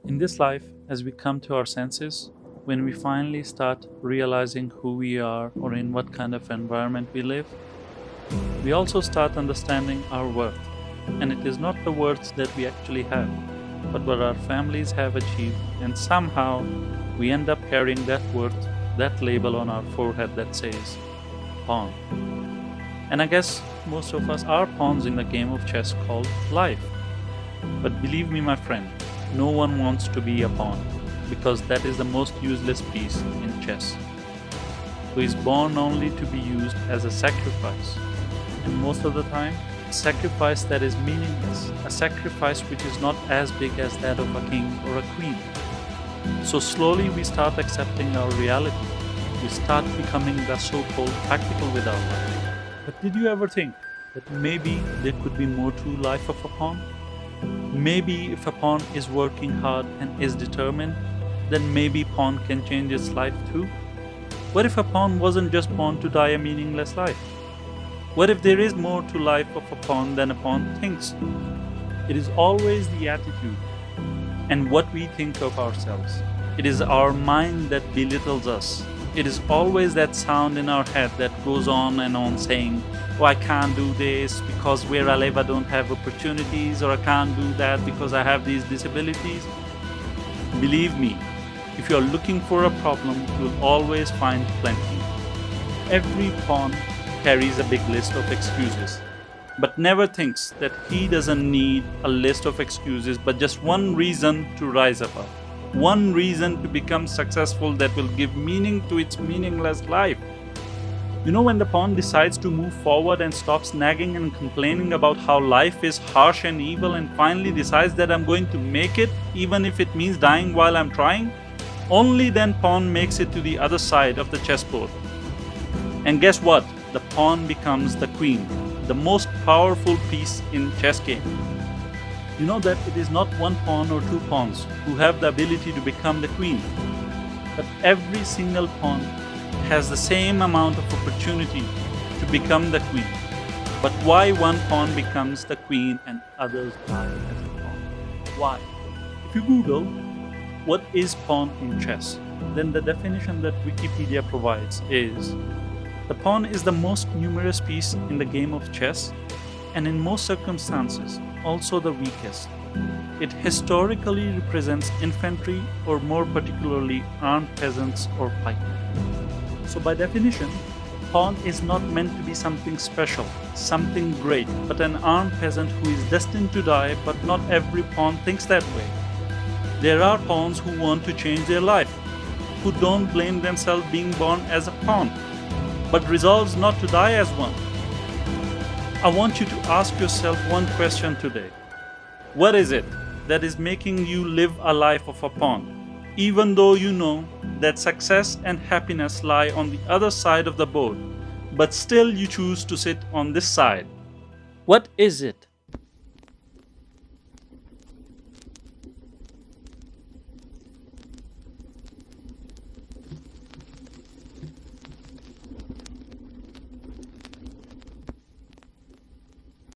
In this life, as we come to our senses, when we finally start realizing who we are or in what kind of environment we live, we also start understanding our worth. And it is not the worth that we actually have, but what our families have achieved, and somehow we end up carrying that worth, that label on our forehead that says pawn. And I guess most of us are pawns in the game of chess called life. But believe me, my friend, no one wants to be a pawn, because that is the most useless piece in chess. Who is born only to be used as a sacrifice, and most of the time, a sacrifice that is meaningless, a sacrifice which is not as big as that of a king or a queen. So slowly we start accepting our reality. We start becoming the so-called practical with our life. But did you ever think that maybe there could be more to life of a pawn? Maybe if a pawn is working hard and is determined, then maybe pawn can change its life too? What if a pawn wasn't just born to die a meaningless life? What if there is more to life of a pawn than a pawn thinks? It is always the attitude and what we think of ourselves. It is our mind that belittles us. It is always that sound in our head that goes on and on saying, oh, I can't do this because where I live I don't have opportunities, or I can't do that because I have these disabilities. Believe me, if you're looking for a problem, you'll always find plenty. Every pawn carries a big list of excuses, but never thinks that he doesn't need a list of excuses, but just one reason to rise above. One reason to become successful that will give meaning to its meaningless life. You know, when the pawn decides to move forward and stops nagging and complaining about how life is harsh and evil, and finally decides that I'm going to make it even if it means dying while I'm trying, only then pawn makes it to the other side of the chessboard. And guess what? The pawn becomes the queen, the most powerful piece in chess game. You know that it is not one pawn or two pawns who have the ability to become the queen, but every single pawn has the same amount of opportunity to become the queen. But why one pawn becomes the queen and others die as a pawn? Why? If you Google what is pawn in chess, then the definition that Wikipedia provides is: the pawn is the most numerous piece in the game of chess, and in most circumstances also the weakest. It historically represents infantry, or more particularly armed peasants or pikemen. So by definition, pawn is not meant to be something special, something great, but an armed peasant who is destined to die. But not every pawn thinks that way. There are pawns who want to change their life, who don't blame themselves being born as a pawn, but resolves not to die as one. I want you to ask yourself one question today. What is it that is making you live a life of a pawn, even though you know that success and happiness lie on the other side of the board, but still you choose to sit on this side? What is it